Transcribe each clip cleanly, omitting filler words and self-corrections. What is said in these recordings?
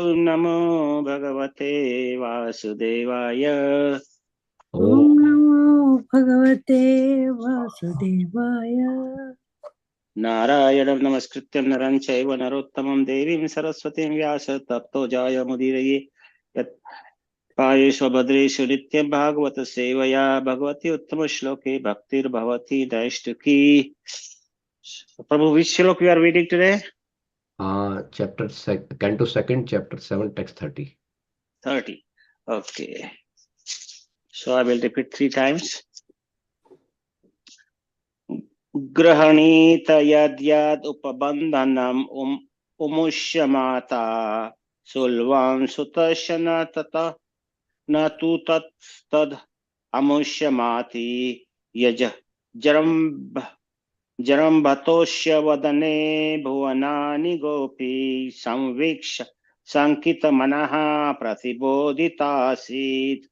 नमो भगवते वासुदेवाय। ओम नमो भगवते वासुदेवाय। नारायणं नमस्कृत्यं नरं चैव नरोत्तमं देवीं सरस्वतीं व्यास ततो जयमुदीरये। यत् पायेषु भद्रेषु नित्यं भागवत सेवया भगवती उत्तम श्लोके भक्तिर्भवति नैष्ठिकी। Prabhu, which shlok we are reading today? Canto 2, chapter 7, text 30. 30. Okay. So I will repeat 3 times. गृहणीत यद्यद् उपबन्धनम् उमुष्यमाता सुल्वां सुतस्य न ततः न तु तत् अमुष्यमाति यज जरम्भतोष्य वदने भुवनानि गोपी संवीक्ष्य शङ्कितमनः प्रतिबोधितासीत्।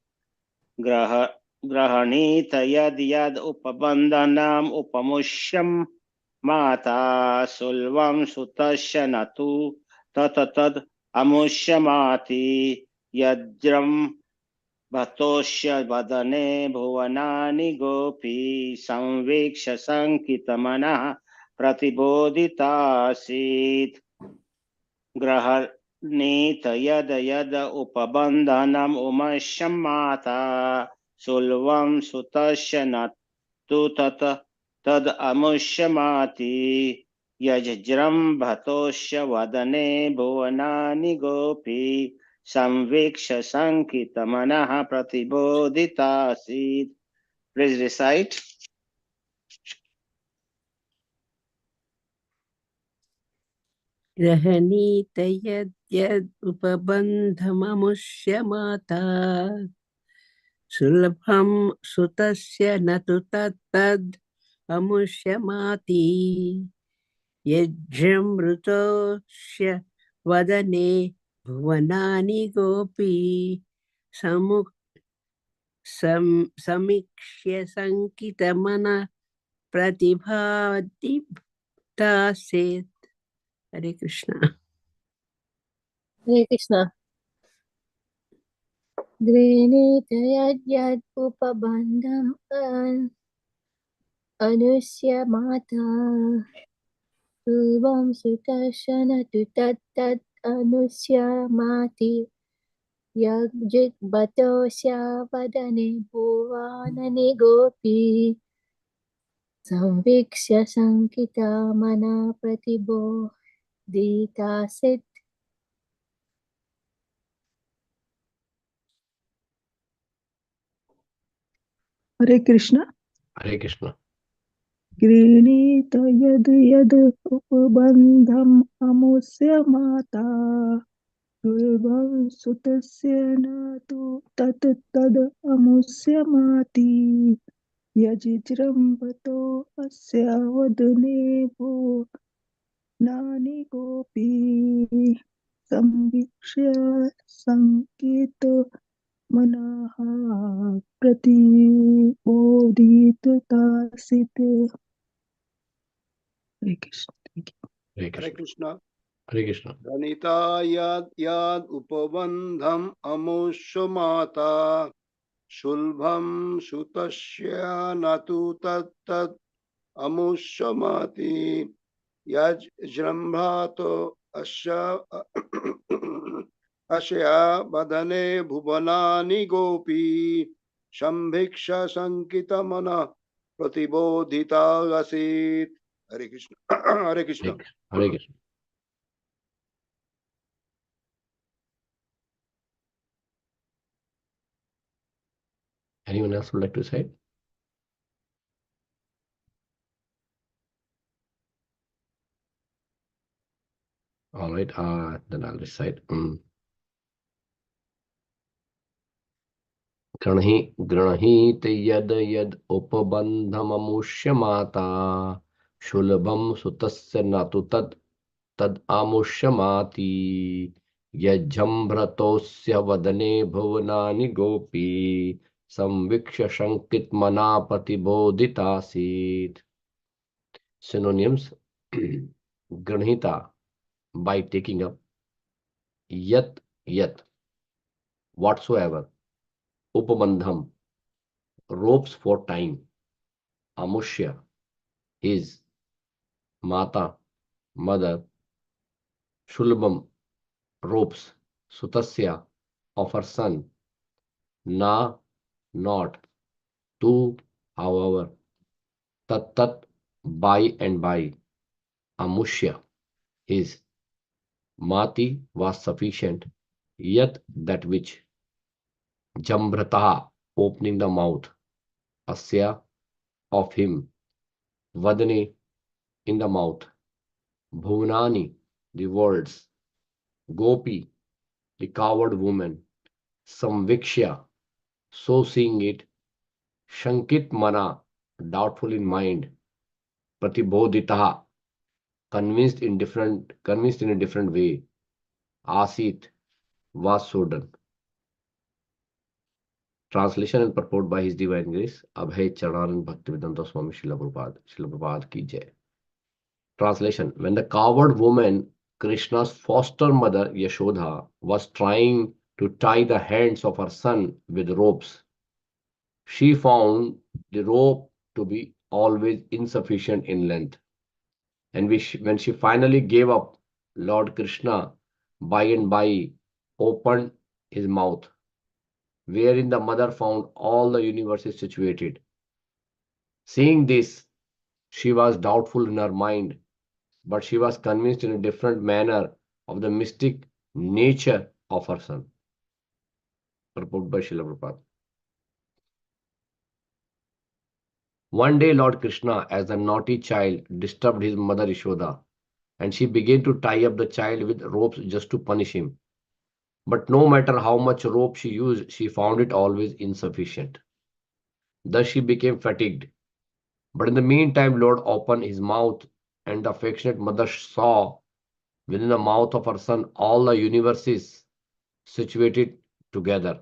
गृहणीत यद्यद् उपबन्धनम् उपमुष्यं माता सुल्वं सुतस्य न तु तत् अमुष्यमाति यज्रं भतोष्य वदने भुवनानि गोपी संवीक्ष्य शङ्कितमनः प्रतिबोधितासीत्। गृहणीत यद् यद् उपबन्धनम् उमश्यं माता सुल्वं सुतस्य न तु तद् अमुष्यमाति यज्रं भतोष्य वदने भुवनानि गोपी संवीक्ष्य शङ्कितमनः प्रतिबोधितासीत्। Please recite. गृहणीत यद्यद् उपबन्धममुष्यमाता सुलभं सुतस्य न तु तद् अमुष्यमाति यज्ञमृतस्य वदने भुवनानि गोपी समीक्ष्य शङ्कितमनः प्रतिबोधितासीत्। हरे कृष्णा। हरे कृष्णा। गृह्णीत यद्यद् उपबन्धम् अनुष्यमाता सुलभं सुतस्य न तु तत् अनुष्यमाति यज्ञबतोस्य वदने भुवनानि गोपी संवीक्ष्य शङ्कितमनः प्रतिबोधितासीत्। हरे कृष्ण। Hare Krishna. गृह्णीत यद् यद् उपबन्धम् अमुष्यमाता सुलभं सुतस्य न तु तद् अमुष्यमाति यजिज्रम्भतो अस्य वदने भुवनानि गोपी संवीक्ष्य शङ्कितमनः प्रतिबोधितासीत्। हरे कृष्ण। Hare हरे Krishna. कृष्ण। Hare Krishna. गणिता यद् उपबन्धम् अमुष्यमाता शुल्भं सुतस्य न तु तत् अमुष्यमाति यज्जृम्भातो अस्य वदने भुवनानि गोपी संभिक्ष शङ्कितमनः प्रतिबोधितासीत्। हरे कृष्ण। हरे Krishna. Hare Krishna. Anyone else would like to say? All right, then I'll recite. गृहीत यद् यद् उपबन्धममुष्यमाता शुलभं सुतस्य न तु तद् आमुष्यमाति यज्जम्भ्रतोऽस्य वदने भुवनानि गोपी संवीक्ष्य शङ्कितमना प्रतिबोधितासीत्. Synonyms: Granhita, by taking up. yat yat whatsoever, upabandham ropes for time, amushya his, mata mother, shulbam ropes, sutasya of her son, na not, to however, tat tat by and by, amushya his, mati was sufficient, yat that which, jambrataha opening the mouth, asya of him, vadane in the mouth, bhuvanani the words, gopi the coward woman, samvikshya so seeing it, shankit mana doubtful in mind, pratibodhitaha convinced in a different way, asit was so done. Translation and purport by His Divine Grace Abhay Charanand Bhaktivedanta Swami Srila Prabhupada ki jai. Translation: when the coward woman, Krishna's foster mother Yashoda, was trying to tie the hands of her son with ropes, she found the rope to be always insufficient in length. And when she finally gave up, Lord Krishna by and by opened his mouth, wherein the mother found all the universes situated. Seeing this, she was doubtful in her mind, but she was convinced in a different manner of the mystic nature of her son. Purport by Srila Prabhupada. One day, Lord Krishna, as a naughty child, disturbed his mother Yashoda, and she began to tie up the child with ropes just to punish him. But no matter how much rope she used, she found it always insufficient. Thus she became fatigued. But in the meantime, Lord opened his mouth, and the affectionate mother saw within the mouth of her son all the universes situated together.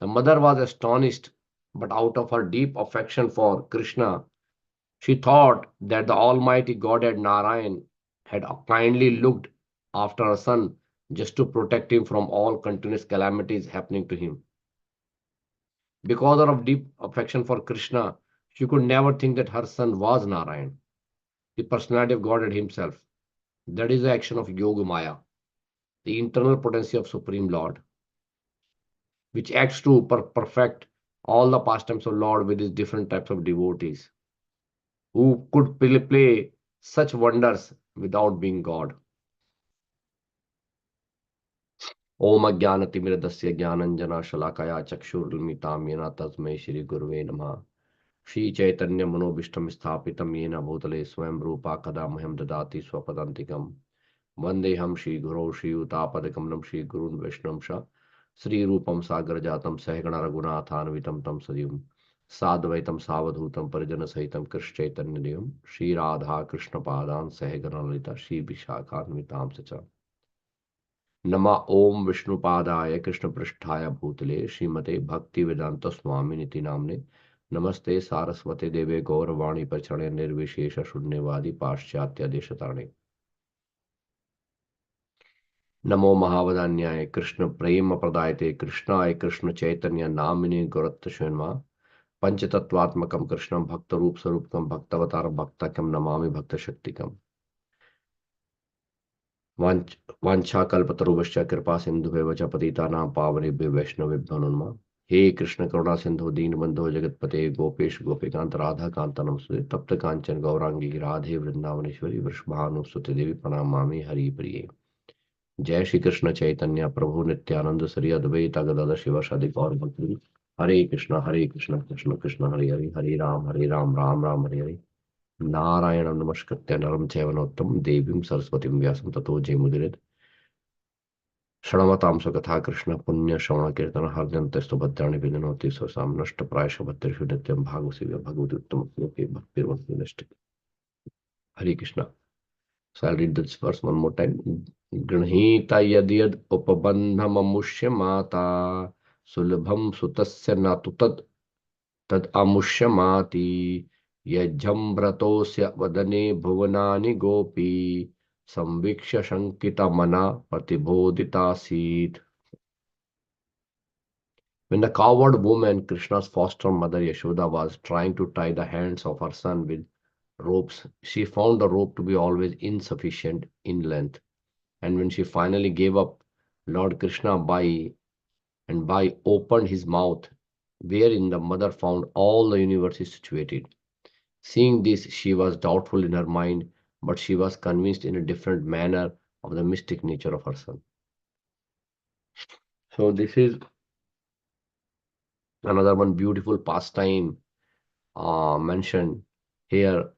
The mother was astonished, but out of her deep affection for Krishna, she thought that the Almighty Godhead Narayan had kindly looked after her son just to protect him from all continuous calamities happening to him. Because of deep affection for Krishna, she could never think that her son was Narayan, the personality of Godhead himself. That is the action of Yoga Maya, the internal potency of Supreme Lord, which acts to perfect all the pastimes of Lord with his different types of devotees, who could play such wonders without being God. Om Ajnanatimiradasya Jnananjana Shalakaya Chakshurulmitam Yena Tasmai Shri Guruve Namaha. Shri Chaitanya Manobishtam Sthapitam Yena Bhutale Swayam Rupa Kadamaham Dadati Swapadantikam. Vandeham Shri Guru Shri Utapadakamanam Shri Gurun Vaishnamsha Sri Rupam Sagar Jatam Sahagana Raghunathanvitam Tam Sadyam Sadvaitam Savadhutam Parijana Sahitam Krishna Chaitanya Devam Shri Radha Krishna Padan Sahagana Lalita Shri Vishakhanvitam Sacha Nama Om Vishnupadaya Krishna Pristhaya Bhutale Srimate Bhakti Vedanta Swami Niti Namne Namaste Saraswate Deve Gauravani Pachane Nirvishesha Shunyavadi Paschatya Deshatarane Namo Mahavadanyaya Krishna Prema Pradayate Krishnaya Krishna Chaitanya Namine Guratta Shenma Panchatattvatmakam Krishnam Bhakta Roop Sarupkam Bhaktavatar Bhaktakam Namami Bhakta Shaktikam Vancha Kalpatarubhascha Kripa Sindhu Vacha Patitanam Pavanebhyo Vaishnavebhyo Namo He Krishna Karuna Sindhu Deenbandhu Jagatpate Gopesh Gopikant Radha Kantanam Sute Tapta Kanchan Gaurangi Radhe Vrindavaneshwari Vrishbhanu Sute Devi Pranamami Hari Priye जय श्री कृष्ण चैतन्य प्रभु नित्यानंद श्री अद्वैत गदाधर शिवासादि गौर भक्तवृंद हरे कृष्ण कृष्ण कृष्ण हरे हरे हरे राम राम राम हरे हरे नारायण नमस्कृत्य नरं चैव नरोत्तमं देवीं सरस्वतीं व्यासं ततो जयमुदीरयेत् शृण्वतां सुकथा कृष्ण पुण्य श्रवण कीर्तन हर्षन्तस्तु भद्राणि विनोति स्वसां नष्ट प्रायश भद्रेषु नित्यं भागवत भगवती उत्तम श्लोके भक्तिर्वन्ति नष्ट हरे Krishna. So I'll read this verse one more time. Granhita yad yad upabandham amushya mata sulabham sutasya natu tad amushya mati yajham bratosya vadane bhuvanani gopi samviksha shankita mana pratibodhita seed. When the coward woman, Krishna's foster mother Yashoda, was trying to tie the hands of her son with ropes, she found the rope to be always insufficient in length. And when she finally gave up, Lord Krishna by opened his mouth, wherein the mother found all the universe is situated. Seeing this, she was doubtful in her mind, but she was convinced in a different manner of the mystic nature of her son. So this is another one beautiful pastime mentioned here,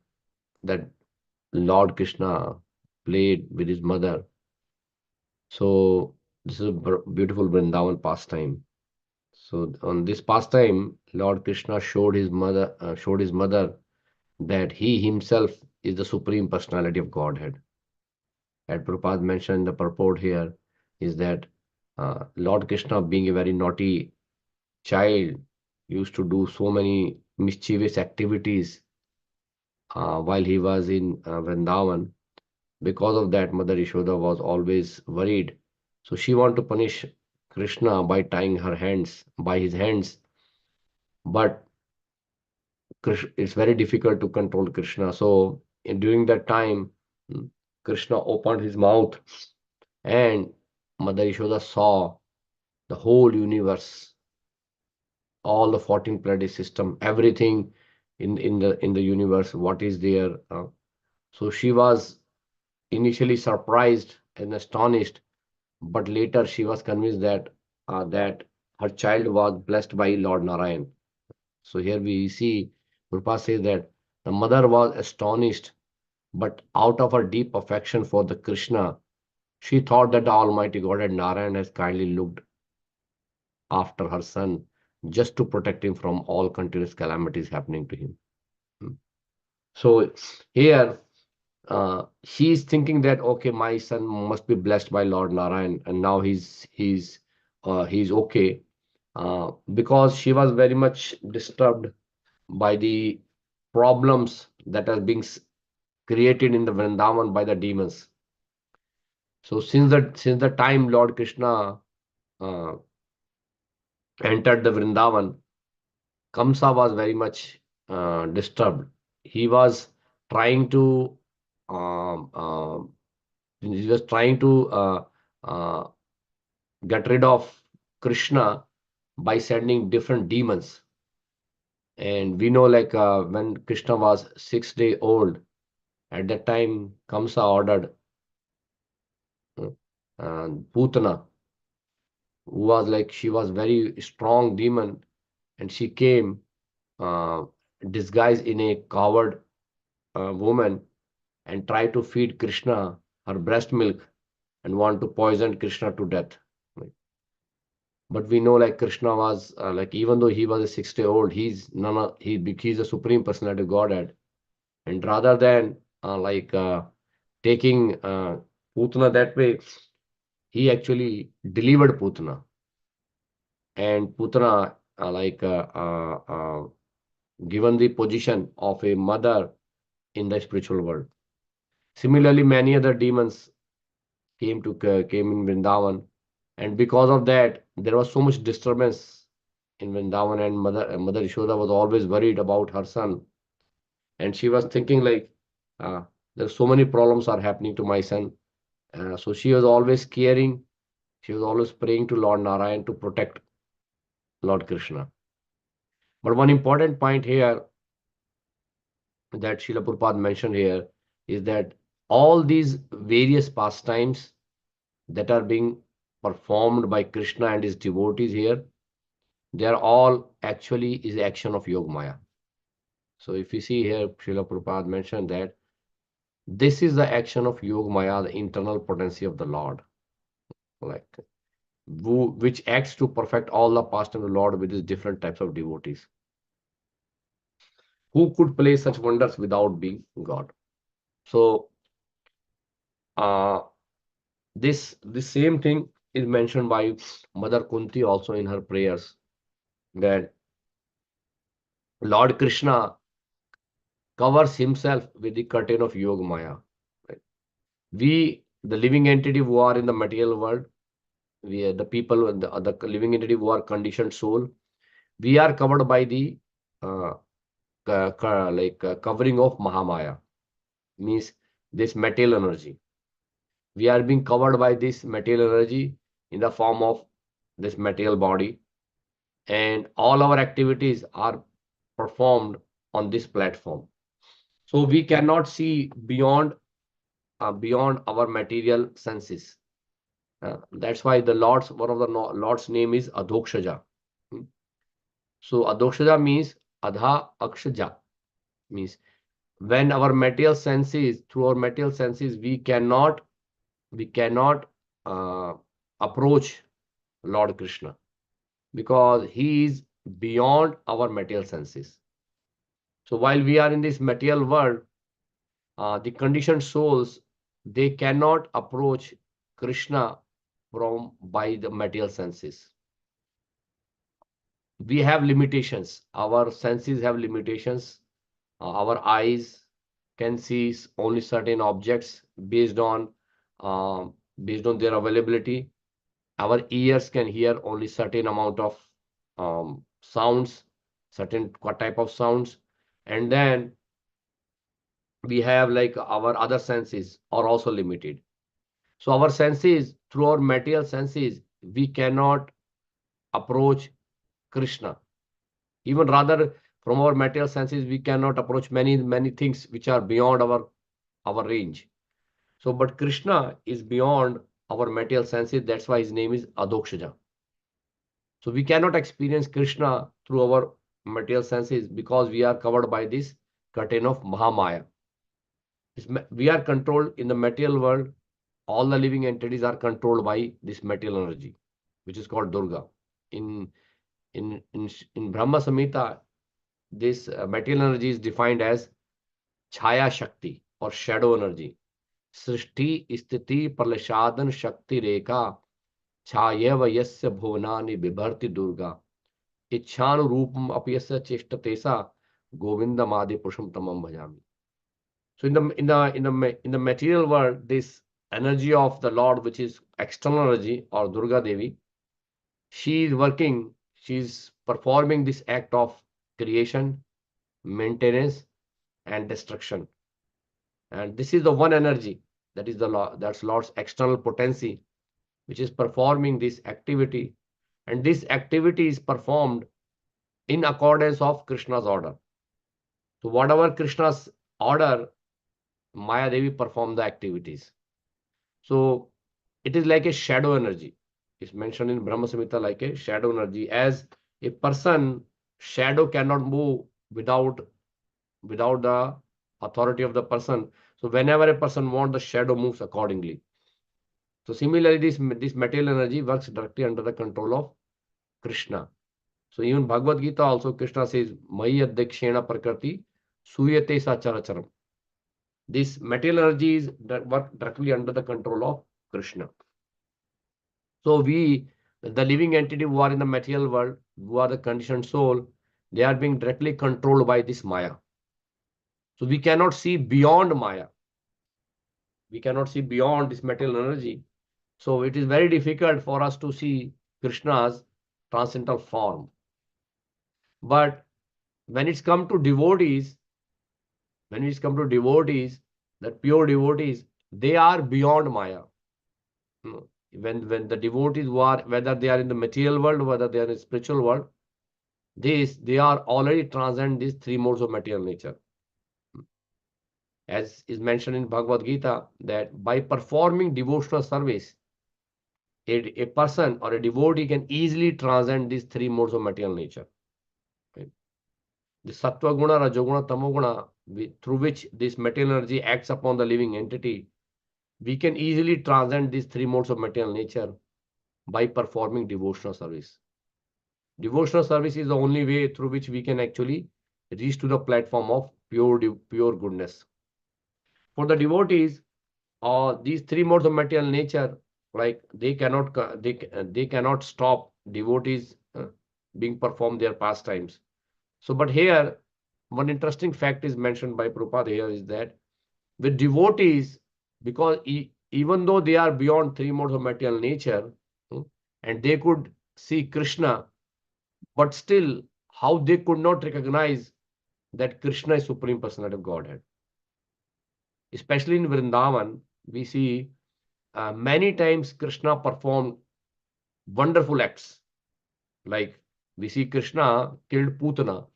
that Lord Krishna played with his mother. So this is a beautiful Vrindavan pastime. So on this pastime, Lord Krishna showed his mother that he himself is the supreme personality of Godhead. As Prabhupada mentioned, the purport here is that Lord Krishna, being a very naughty child, used to do so many mischievous activities while he was in Vrindavan. Because of that, Mother Yashoda was always worried. So she wanted to punish Krishna by tying by his hands. But it's very difficult to control Krishna. So during that time, Krishna opened his mouth and Mother Yashoda saw the whole universe, all the 14 planet system, everything in the universe, what is there. So she was initially surprised and astonished, but later she was convinced that her child was blessed by Lord Narayan. So here we see Rupa says that the mother was astonished, but out of her deep affection for the Krishna, she thought that the Almighty Godhead Narayan has kindly looked after her son just to protect him from all continuous calamities happening to him. So here she is thinking that okay, my son must be blessed by Lord Narayan, and now he's okay, because she was very much disturbed by the problems that are being created in the Vrindavan by the demons. So since the time Lord Krishna uh, entered the Vrindavan, Kamsa was very much disturbed. He was trying to um, uh, he was trying to uh, get rid of Krishna by sending different demons. And we know, like when Krishna was 6 days old, at that time Kamsa ordered Putana, who was like, she was very strong demon, and she came uh, disguised in a coward woman and tried to feed Krishna her breast milk and want to poison Krishna to death. But we know, like Krishna was like, even though he was a 6 day old, he's a supreme personality of Godhead. And rather than taking Putana that way, he actually delivered Putana. And Putana given the position of a mother in the spiritual world. Similarly, many other demons came in Vrindavan, and because of that, there was so much disturbance in Vrindavan, and Mother Yashoda was always worried about her son, and she was thinking like, there's so many problems are happening to my son. So she was always caring. She was always praying to Lord Narayan to protect Lord Krishna. But one important point here that Srila Prabhupada mentioned here is that all these various pastimes that are being performed by Krishna and his devotees here, they are all actually is action of Yog Maya. So if you see here, Srila Prabhupada mentioned that this is the action of Yog Maya, the internal potency of the Lord, like which acts to perfect all the past of the Lord with his different types of devotees. Who could play such wonders without being God? So uh, the same thing is mentioned by Mother Kunti also in her prayers, that Lord Krishna covers himself with the curtain of Yog Maya. Right? We, the living entity who are in the material world, we are the people, the living entity who are conditioned soul, we are covered by the covering of Mahamaya, means this material energy. We are being covered by this material energy in the form of this material body, and all our activities are performed on this platform. So we cannot see beyond our material senses. That's why the Lord's, one of the Lord's name is Adhokshaja. So Adhokshaja means Adha Akshaja, means when our material senses, through our material senses, we cannot approach Lord Krishna, because he is beyond our material senses. So while we are in this material world, the conditioned souls, they cannot approach Krishna by the material senses. We have limitations. Our senses have limitations. Our eyes can see only certain objects based on their availability. Our ears can hear only certain amount of sounds, certain type of sounds, and then we have like our other senses are also limited. So our senses, through our material senses, we cannot approach Krishna. Even rather, from our material senses, we cannot approach many things which are beyond our range. So, but Krishna is beyond our material senses. That's why his name is Adhokshaja. So we cannot experience Krishna through our material senses because we are covered by this curtain of Mahamaya. We are controlled in the material world. All the living entities are controlled by this material energy, which is called Durga. In Brahma Samhita, this material energy is defined as Chaya Shakti or shadow energy. Srishti Sthiti Pralashadan Shakti Rekha Chayeva Yasya Bhuvanani Bibharti Durga Ichhanu Rupam Apyasya Cheshtatesa Govinda Madi Purusham Tamam Bhajami. So in the material world, this energy of the Lord, which is external energy or Durga Devi, she is working, she is performing this act of creation, maintenance, and destruction. And this is the one energy that is that's Lord's external potency, which is performing this activity. And this activity is performed in accordance of Krishna's order. So whatever Krishna's order, Maya Devi perform the activities. So it is like a shadow energy. It's mentioned in Brahma Samhita like a shadow energy. As a person, shadow cannot move without the authority of the person. So whenever a person wants, the shadow moves accordingly. So similarly, this material energy works directly under the control of Krishna. So even Bhagavad Gita also, Krishna says, Mahi Adhyakshena Prakriti Suyate Sacharacharam. This material energy is work directly under the control of Krishna. So we, the living entity who are in the material world, who are the conditioned soul, they are being directly controlled by this Maya. So we cannot see beyond Maya. We cannot see beyond this material energy. So it is very difficult for us to see Krishna's transcendental form. But when it's come to devotees, that pure devotees, they are beyond Maya. When the devotees who are, whether they are in the material world, whether they are in the spiritual world, they are already transcend these three modes of material nature. As is mentioned in Bhagavad Gita, that by performing devotional service, a person or a devotee can easily transcend these three modes of material nature. Right? The Sattva Guna, Rajoguna, Tamoguna, through which this material energy acts upon the living entity, we can easily transcend these three modes of material nature by performing devotional service. Devotional service is the only way through which we can actually reach to the platform of pure goodness. For the devotees, these three modes of material nature, like they cannot stop devotees being performed their pastimes. So, but here, one interesting fact is mentioned by Prabhupada here is that with devotees, because even though they are beyond three modes of material nature, and they could see Krishna, but still, how they could not recognize that Krishna is Supreme Personality of Godhead. Especially in Vrindavan, we see many times Krishna performed wonderful acts. Like we see Krishna killed Putana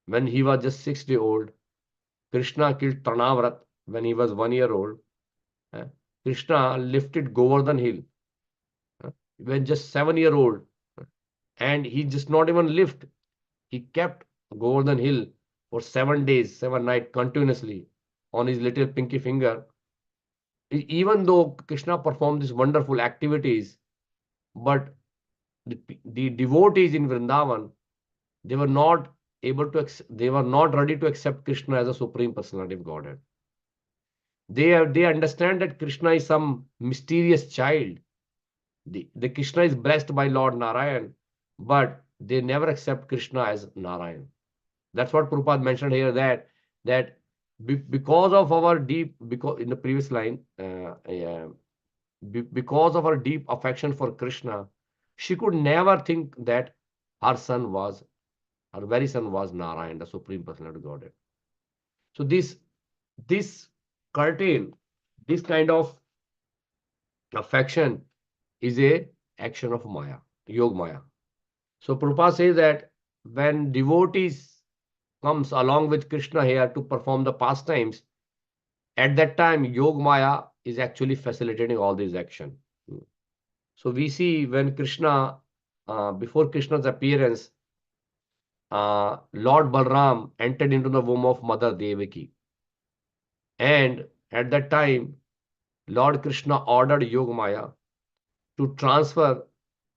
when he was just 6 days old. Krishna killed Tranavrat when he was 1 year old. Krishna lifted Govardhan Hill when just 7 year old. And he just not even lift. He kept Govardhan Hill for 7 days, 7 nights continuously on his little pinky finger. Even though Krishna performed these wonderful activities, but the devotees in Vrindavan, they were not they were not ready to accept Krishna as a Supreme Personality of Godhead. They understand that Krishna is some mysterious child. The Krishna is blessed by Lord Narayan, but they never accept Krishna as Narayan. That's what Prabhupada mentioned here, that because of our deep, because in the previous line, because of her deep affection for Krishna, she could never think that her very son was Narayan, the Supreme Personality of Godhead. So this curtain, this kind of affection is a action of Maya, Yog Maya. So Prabhupada says that when devotees comes along with Krishna here to perform the pastimes, at that time Yog Maya is actually facilitating all these action. So we see when Krishna, before Krishna's appearance, Lord Balram entered into the womb of Mother Devaki. And at that time, Lord Krishna ordered Yogamaya to transfer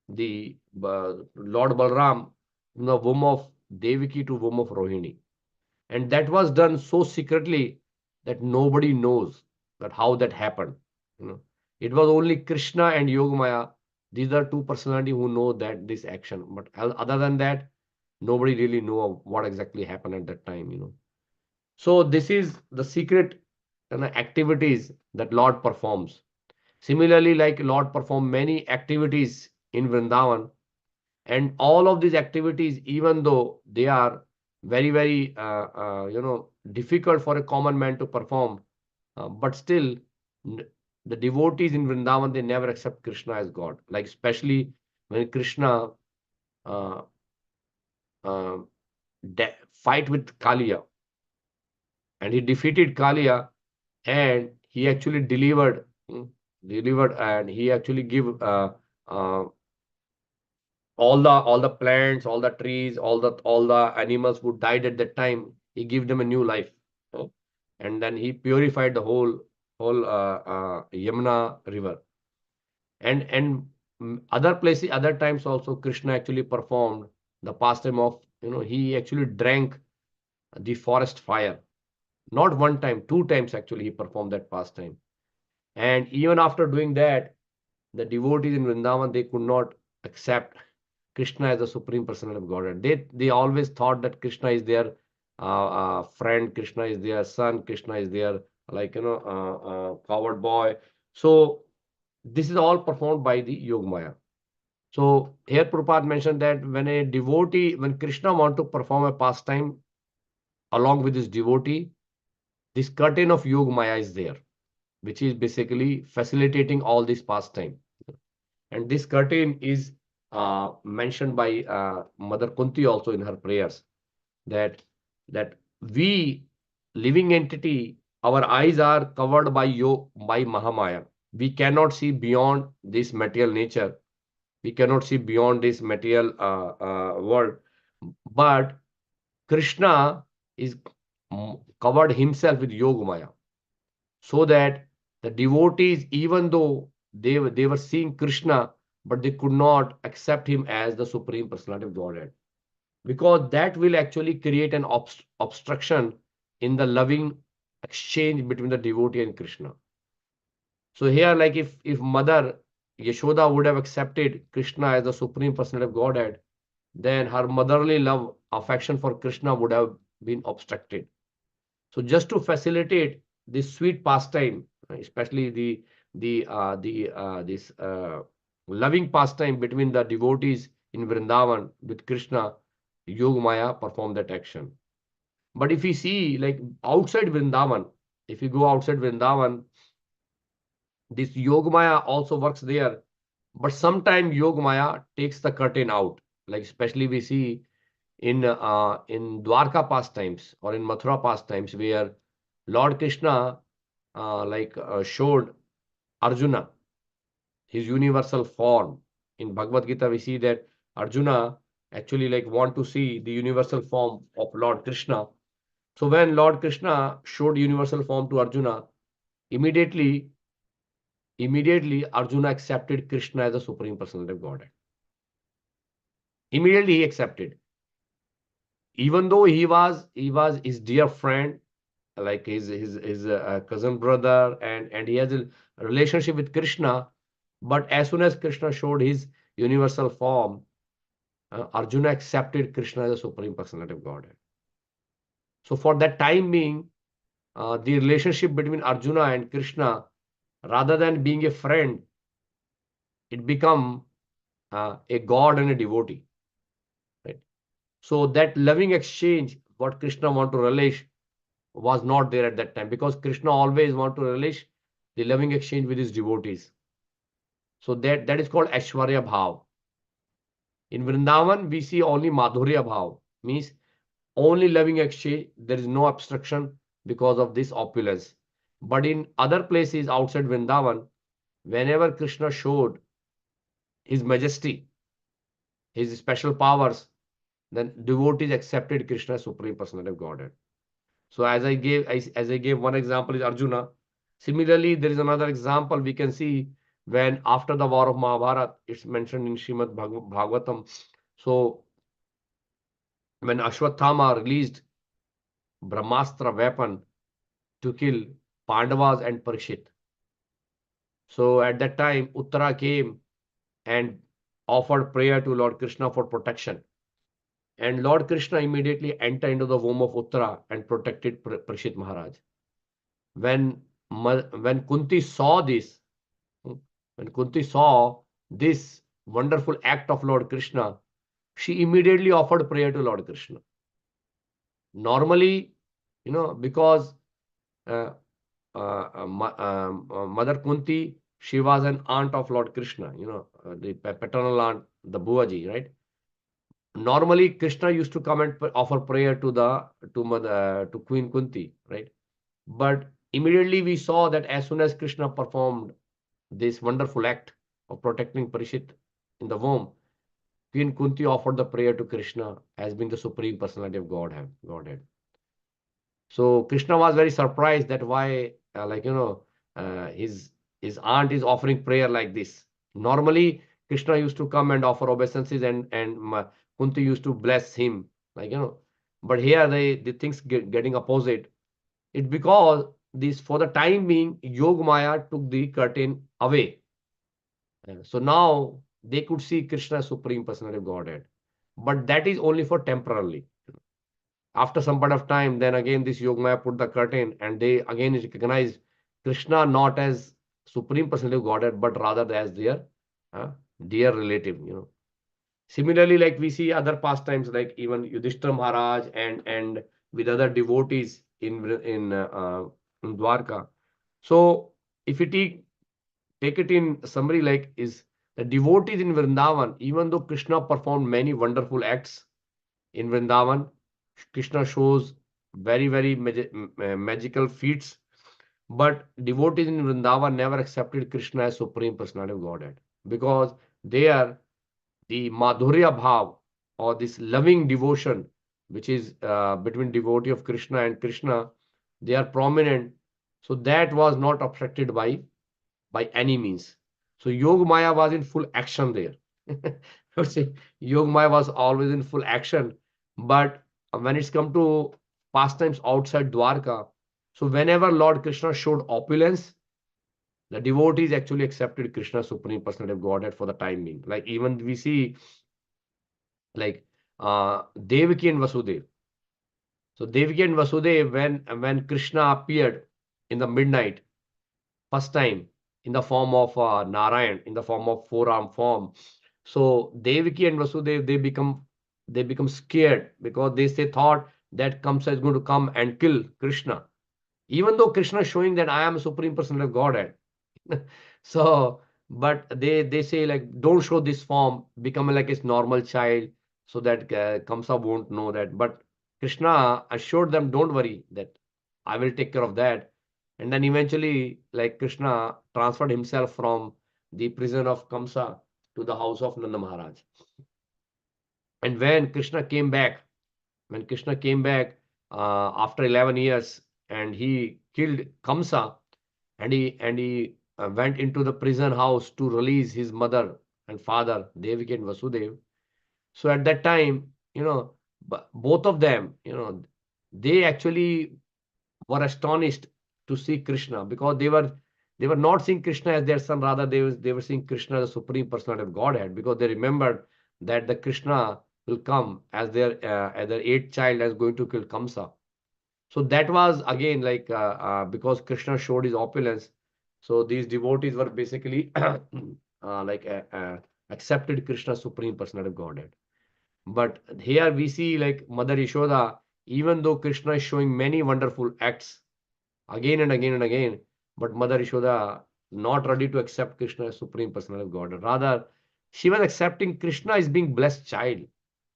the Lord Balram from the womb of Devaki to womb of Rohini. And that was done so secretly that nobody knows that how that happened. It was only Krishna and Yogamaya. These are two personalities who know that this action. But other than that, nobody really know what exactly happened at that time. So this is the secret activities that Lord performs. Similarly, like Lord performed many activities in Vrindavan, and all of these activities, even though they are very, very, difficult for a common man to perform, but still, the devotees in Vrindavan, they never accept Krishna as God. Like especially when Krishna uh, uh, fight with Kaliya, and he defeated Kaliya, and he actually delivered, and he actually give uh, all the plants, all the trees, all the animals who died at that time, he gave them a new life. And then he purified the whole Yamuna river. And other places, other times also, Krishna actually performed the pastime of, he actually drank the forest fire. Not one time, 2 times actually he performed that pastime. And even after doing that, the devotees in Vrindavan, they could not accept Krishna as the Supreme Personality of Godhead. They always thought that Krishna is their friend, Krishna is their son, Krishna is their, like, coward boy. So this is all performed by the Yogamaya. So here Prabhupada mentioned that when Krishna want to perform a pastime along with his devotee, this curtain of Yogamaya is there, which is basically facilitating all this pastime. And this curtain is mentioned by Mother Kunti also in her prayers, that we living entity, our eyes are covered by Mahamaya. We cannot see beyond this material nature. We cannot see beyond this material world. But Krishna is covered himself with Yogamaya, so that the devotees, even though they were seeing Krishna, but they could not accept him as the Supreme Personality of Godhead, because that will actually create an obstruction in the loving exchange between the devotee and Krishna. So here, like if Mother Yashoda would have accepted Krishna as the Supreme Personality of Godhead, then her motherly love, affection for Krishna would have been obstructed. So just to facilitate this sweet pastime, especially this loving pastime between the devotees in Vrindavan with Krishna, Yogamaya performed that action. But if we see like outside Vrindavan, if you go outside Vrindavan, this Yogamaya also works there. But sometimes Yogamaya takes the curtain out. Like especially we see in Dwarka pastimes or in Mathura pastimes where Lord Krishna showed Arjuna his universal form. In Bhagavad Gita, we see that Arjuna actually like want to see the universal form of Lord Krishna. So when Lord Krishna showed universal form to Arjuna, immediately Arjuna accepted Krishna as the Supreme Personality of Godhead. Immediately he accepted. Even though he was his dear friend, like his cousin brother, and he has a relationship with Krishna, but as soon as Krishna showed his universal form, Arjuna accepted Krishna as the Supreme Personality of Godhead. So for that time being, the relationship between Arjuna and Krishna, rather than being a friend, it become a god and a devotee. Right? So that loving exchange, what Krishna want to relish, was not there at that time, because Krishna always want to relish the loving exchange with his devotees. So that is called Aishwarya Bhav. In Vrindavan, we see only Madhurya Bhav, means only loving exchange. There is no obstruction because of this opulence. But in other places outside Vrindavan, whenever Krishna showed his majesty, his special powers, then devotees accepted Krishna as Supreme Personality of Godhead. So as I gave one example is Arjuna. Similarly, there is another example we can see when after the war of Mahabharata, it's mentioned in Srimad Bhagavatam. So when Ashwatthama released Brahmastra weapon to kill Pandavas and Parikshit. So at that time, Uttara came and offered prayer to Lord Krishna for protection. And Lord Krishna immediately entered into the womb of Uttara and protected Parikshit Maharaj. When Kunti saw this, when Kunti saw this wonderful act of Lord Krishna, she immediately offered prayer to Lord Krishna. Normally, because Mother Kunti, she was an aunt of Lord Krishna, the paternal aunt, the Buaji, right? Normally, Krishna used to come and offer prayer to Queen Kunti, right? But immediately we saw that as soon as Krishna performed this wonderful act of protecting Parishit in the womb, Queen Kunti offered the prayer to Krishna as being the Supreme Personality of Godhead. So Krishna was very surprised that why, his aunt is offering prayer like this. Normally, Krishna used to come and offer obeisances, and Kunti used to bless him, But here the things getting opposite. It's because this, for the time being, Yogamaya took the curtain away. So now they could see Krishna as Supreme Personality of Godhead. But that is only for temporarily. After some point of time, then again this Yogamaya put the curtain, and they again recognize Krishna not as Supreme Personality of Godhead, but rather as their dear relative. Similarly, like we see other pastimes, like even Yudhishthira Maharaj and with other devotees in Dwarka. So if you take it in summary, like is the devotees in Vrindavan, even though Krishna performed many wonderful acts in Vrindavan, Krishna shows very, very magical feats, but devotees in Vrindavan never accepted Krishna as Supreme Personality of Godhead, because they are the Madhurya Bhav, or this loving devotion, which is between devotee of Krishna and Krishna, they are prominent. So that was not obstructed by any means. So Yogamaya was in full action there. I would say Yogamaya was always in full action. But when it's come to pastimes outside Dwarka, so whenever Lord Krishna showed opulence, the devotees actually accepted Krishna Supreme Personality of Godhead for the time being. Like even we see like Devaki and Vasudev. So Devaki and Vasudev, when Krishna appeared in the midnight, first time in the form of Narayan, in the form of four-arm form. So Devaki and Vasudev, they become scared because they thought that Kamsa is going to come and kill Krishna, even though Krishna is showing that I am a supreme personality of Godhead. So, but they say like, don't show this form, become like a normal child, so that Kamsa won't know that. But Krishna assured them, don't worry, that I will take care of that. And then eventually, like Krishna transferred himself from the prison of Kamsa to the house of Nanda Maharaj. And when Krishna came back after 11 years, and he killed Kamsa, and he went into the prison house to release his mother and father, Devaki and Vasudev. So at that time, both of them, they actually were astonished to see Krishna, because they were not seeing Krishna as their son, rather they were seeing Krishna as the supreme personality of Godhead, because they remembered that the Krishna will come as their eighth child, as going to kill Kamsa. So that was again like because Krishna showed his opulence, so these devotees were basically like accepted Krishna's supreme personality of Godhead. But here we see like Mother Yashoda, even though Krishna is showing many wonderful acts again and again and again, but Mother Yashoda not ready to accept Krishna as supreme personality of God. Rather, she was accepting Krishna as being blessed child.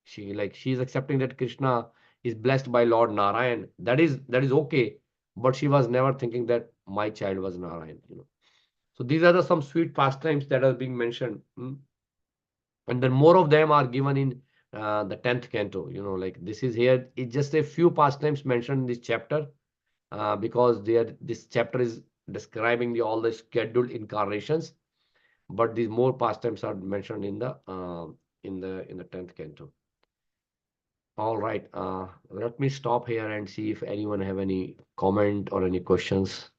She is accepting that Krishna is blessed by Lord Narayan. That is okay, but she was never thinking that my child was Narayan. So these are some sweet pastimes that are being mentioned. And then more of them are given in the 10th canto. Like this is here, it's just a few pastimes mentioned in this chapter, because this chapter is describing all the scheduled incarnations, but these more pastimes are mentioned in the 10th canto. All right, let me stop here and see if anyone have any comment or any questions.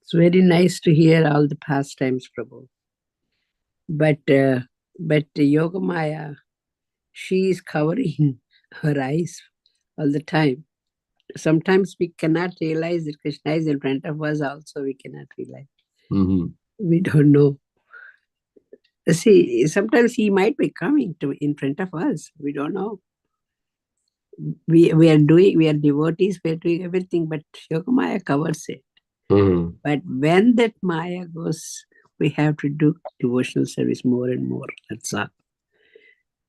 It's very nice to hear all the pastimes, Prabhu. But Yogamaya, she is covering her eyes all the time. Sometimes we cannot realize that Krishna is in front of us also, we cannot realize. We don't know. See, sometimes he might be coming in front of us. We don't know. We are devotees, we are doing everything, but Yogamaya covers it. But when that Maya goes, we have to do devotional service more and more. That's all.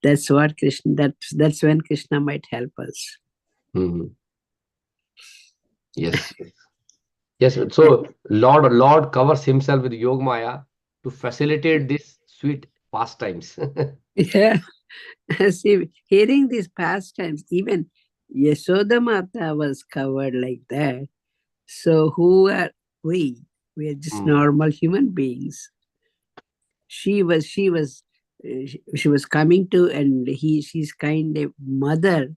That's what Krishna, that's when Krishna might help us. Yes. Yes. So Lord covers himself with Yogamaya to facilitate these sweet pastimes. Yeah. See, hearing these pastimes, even Yashoda Mata was covered like that. So who are we? We are just normal human beings. She was coming to, and she's kind of mother,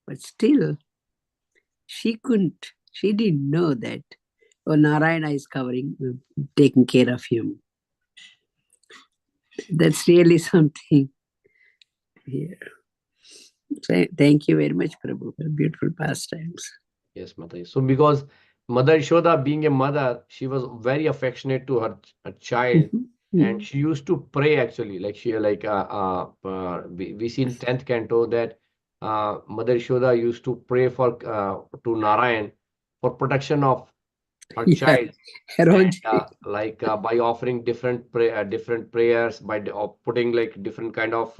but still she didn't know that. Oh, Narayana is taking care of him. That's really something. Yeah. So, thank you very much, Prabhu, for beautiful pastimes. Yes, Mataji. So because Mother Yashoda, being a mother, she was very affectionate to her child, and she used to pray actually. Like we see in 10th canto that Mother Yashoda used to pray for to Narayan for protection of her child, and by offering different prayers, by putting like different kind of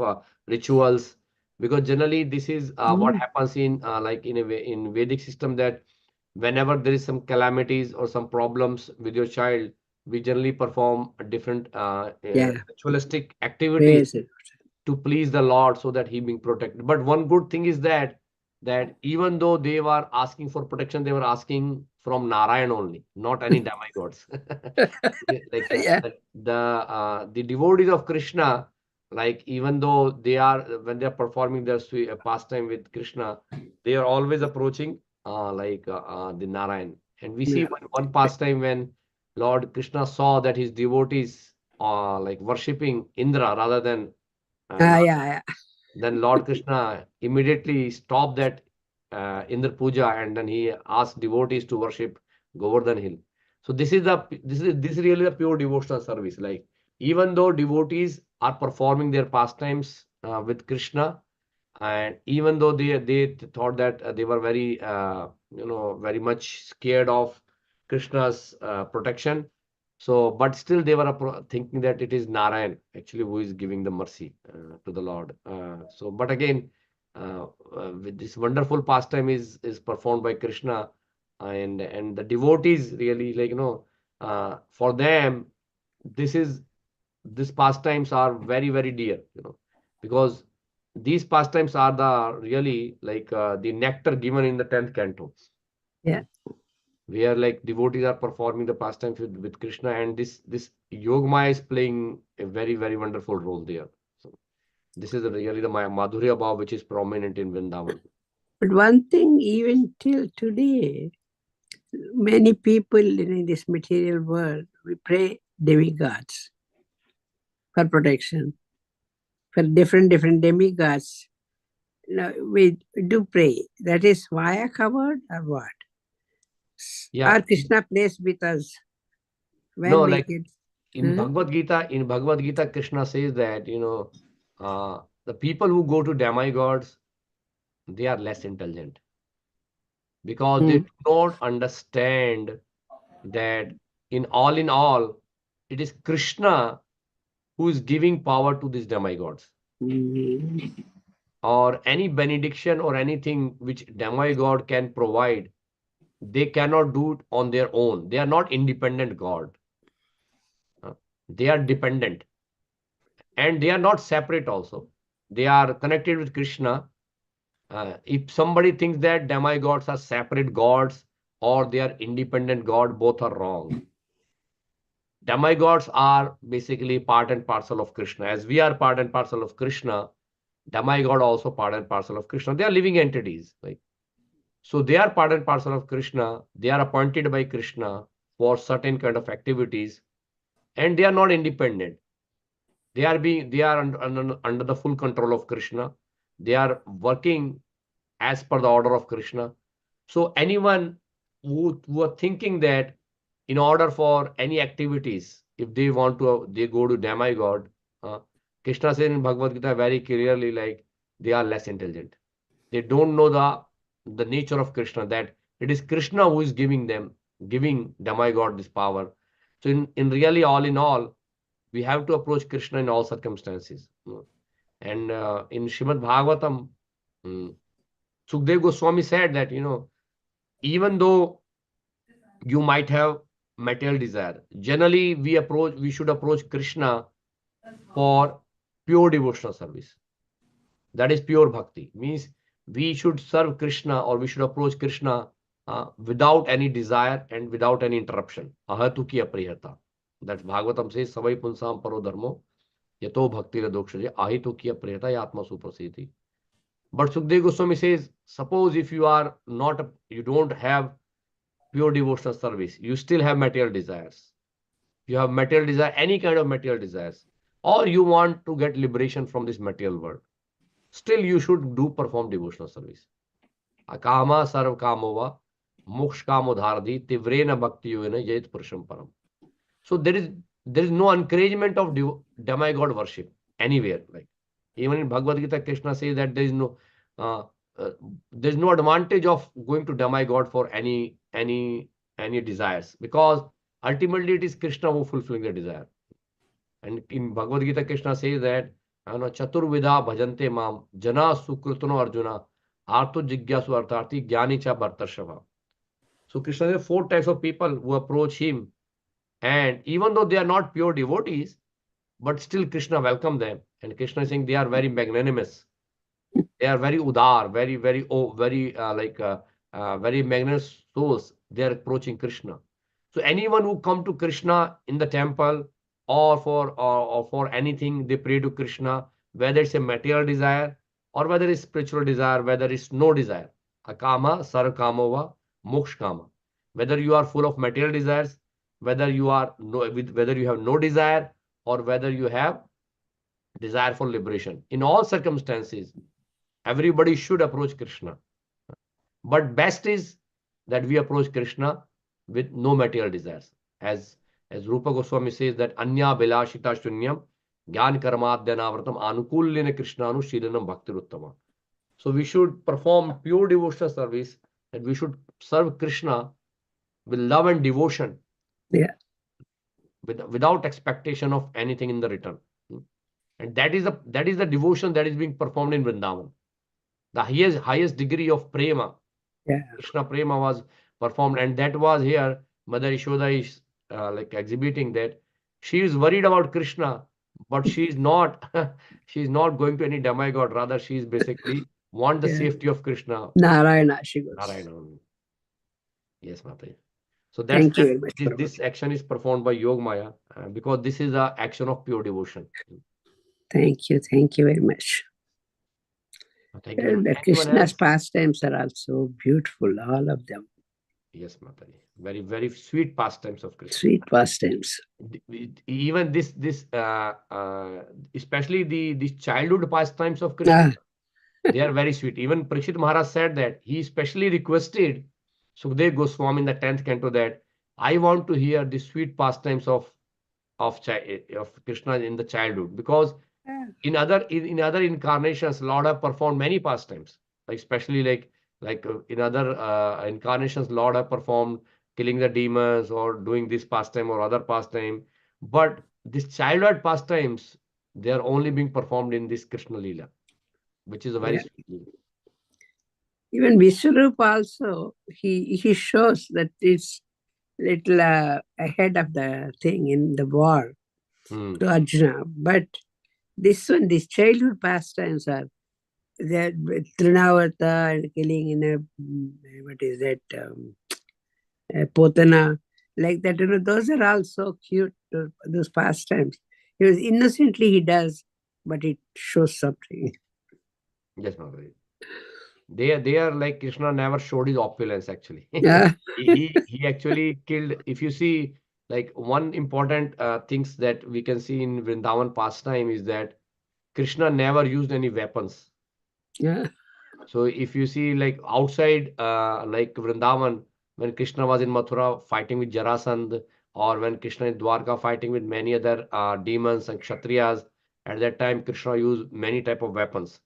rituals, because generally this is what happens in in Vedic system, that whenever there is some calamities or some problems with your child, we generally perform a different ritualistic activities to please the Lord, so that he being protected. But one good thing is that even though they were asking for protection, they were asking from Narayan only, not any demigods. Like the devotees of Krishna, like even though when they are performing their pastime with Krishna, they are always approaching the Narayan. And we see one pastime when Lord Krishna saw that his devotees like worshipping Indra rather than Narayan. Then Lord Krishna immediately stopped that Indra Puja, and then he asked devotees to worship Govardhan Hill. So this is really a pure devotional service. Like, even though devotees are performing their pastimes with Krishna, and even though they thought that they were very very much scared of Krishna's protection, so but still they were thinking that it is Narayan actually who is giving the mercy to the Lord. So but again, with this wonderful pastime is performed by Krishna, and the devotees really, like, for them this is these pastimes are very, very dear, because these pastimes are the really like the nectar given in the 10th canto, Yeah. where like devotees are performing the pastimes with Krishna, and this Yogmaya is playing a very, very wonderful role there. So this is really the Madhurya Bhav which is prominent in Vrindavan. But one thing, even till today, many people in this material world, we pray demigods for protection, for different demigods. We do pray. That is Maya covered or what? Yeah. Or Krishna plays with us when No, we like get... in Bhagavad Gita, Krishna says that, the people who go to demigods, they are less intelligent, because they do not understand that in all, it is Krishna who is giving power to these demigods. Or any benediction or anything which demigod can provide, they cannot do it on their own. They are not independent God. They are dependent. And they are not separate also. They are connected with Krishna. If somebody thinks that demigods are separate gods or they are independent God, both are wrong. Demigods are basically part and parcel of Krishna. As we are part and parcel of Krishna, demigod also part and parcel of Krishna. They are living entities. So they are part and parcel of Krishna. They are appointed by Krishna for certain kind of activities, and they are not independent. They are under the full control of Krishna. They are working as per the order of Krishna. So anyone who are thinking that in order for any activities, if they want to, they go to demigod. Krishna says in Bhagavad Gita very clearly, like, they are less intelligent. They don't know the nature of Krishna, that it is Krishna who is giving demigod this power. So in really, all in all, we have to approach Krishna in all circumstances. And in Srimad Bhagavatam, Sukdev Goswami said that, even though you might have material desire, generally we should approach Krishna for pure devotional service. That is pure bhakti. Means we should serve Krishna, or we should approach Krishna without any desire and without any interruption. Ahatu ki apriyata. That Bhagavatam says, Savai punsam paro dharmo, yato bhakti radokshaja, ahitu ki apriyata yatma suprasiti. But Sukdev Goswami says, suppose if you don't have pure devotional service, you still have material desires. You have material desire, any kind of material desires, or you want to get liberation from this material world, still you should perform devotional service. Akama sarv kamova, moksha kamodhardi, tivrena bhakti yogena yait purusham param. So there is no encouragement of demigod worship anywhere. Like, even in Bhagavad Gita, Krishna says that there is no advantage of going to demigod for any desires, because ultimately it is Krishna who fulfilling the desire. And in Bhagavad Gita, Krishna says that Chaturvidha bhajante mam jana sukrutano arjuna arto jigyasu artharti jnani cha bhartarshava. So Krishna says 4 types of people who approach him, and even though they are not pure devotees, but still Krishna welcome them. And Krishna is saying they are very magnanimous. They are very udar, very, very, very magnanimous souls. They are approaching Krishna. So anyone who come to Krishna in the temple, or for anything, they pray to Krishna, whether it's a material desire or whether it's spiritual desire, whether it's no desire. Akama, sarkamova, moksha kama. Whether you are full of material desires, whether you have no desire, or whether you have desire for liberation. In all circumstances, everybody should approach Krishna. But best is that we approach Krishna with no material desires. As Rupa Goswami says that Anya Bilashita Shunyam Gyan Karmadyanavratam Anukulyena Krishnanu Shilanam Bhaktiruttama. So we should perform pure devotional service, and we should serve Krishna with love and devotion. Yeah. Without expectation of anything in the return. And that is the devotion that is being performed in Vrindavan. The highest degree of prema, Yeah. Krishna prema, was performed, and that was here. Mother Yashoda is like exhibiting that she is worried about Krishna, but she is not going to any demigod. Rather, she is basically want the safety of Krishna. Narayana, she goes. Narayana. Yes, Mataji. So Thank you very much, this action is performed by Yog Maya because this is the action of pure devotion. Thank you very much. Thank you. The Krishna's pastimes are also beautiful, all of them. Yes, Mataji. Very, very sweet pastimes of Krishna. Sweet pastimes. Even this especially the childhood pastimes of Krishna, they are very sweet. Even Parikshit Maharaj said that he especially requested Sukdev Goswami in the 10th canto that I want to hear the sweet pastimes of Krishna in the childhood, because in other incarnations, Lord have performed many pastimes, especially like in other incarnations, Lord have performed killing the demons or doing this pastime or other pastime. But this childhood pastimes, they are only being performed in this Krishna Leela, which is a very sweet Leela. Even Vishwarupa also, he shows that it's little ahead of the thing in the war to Arjuna. But this one, these childhood pastimes are there, Trinavarta and killing in a, what is that, Potana, like that, those are all so cute, those pastimes. Innocently he does, but it shows something. Yes, Mataji. They are like Krishna never showed his opulence actually. Yeah. he actually killed. If you see, like one important things that we can see in Vrindavan pastime is that Krishna never used any weapons. Yeah. So if you see like outside like Vrindavan, when Krishna was in Mathura fighting with Jarasandh, or when Krishna in Dwarka fighting with many other demons and Kshatriyas, at that time Krishna used many type of weapons,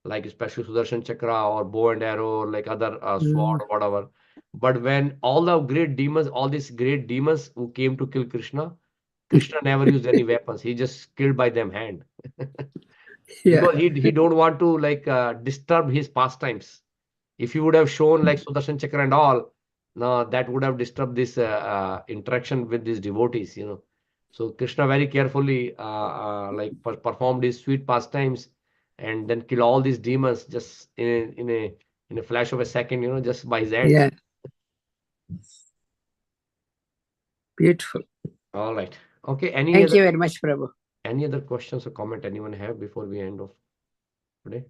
like especially Sudarshan Chakra or bow and arrow, or like other sword or whatever. But when all these great demons who came to kill Krishna, Krishna never used any weapons. He just killed by them hand. Because he don't want to like disturb his pastimes. If he would have shown like Sudarshan Chakra and all, no, that would have disturbed this interaction with these devotees, So Krishna very carefully like performed his sweet pastimes and then kill all these demons just in a flash of a second, just by his hands. Yeah. Beautiful. All right. Okay. Thank you very much, Prabhu. Any other questions or comment anyone have before we end off today?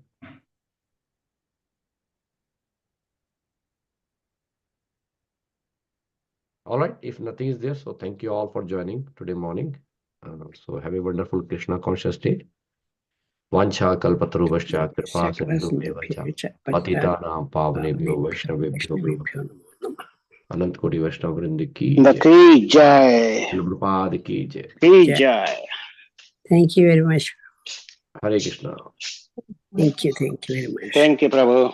All right. If nothing is there, so thank you all for joining today morning. So have a wonderful Krishna conscious day. Vancha kalpatarubhascha kripa sindhubhyo patitanam pavnebhyo vaishnavebhyo Anant Koti Vaishnav Vrind ki Jai. Prabhupada ki jai. Jai. Thank you very much. Hare Krishna. Thank you very much. Thank you, Prabhu.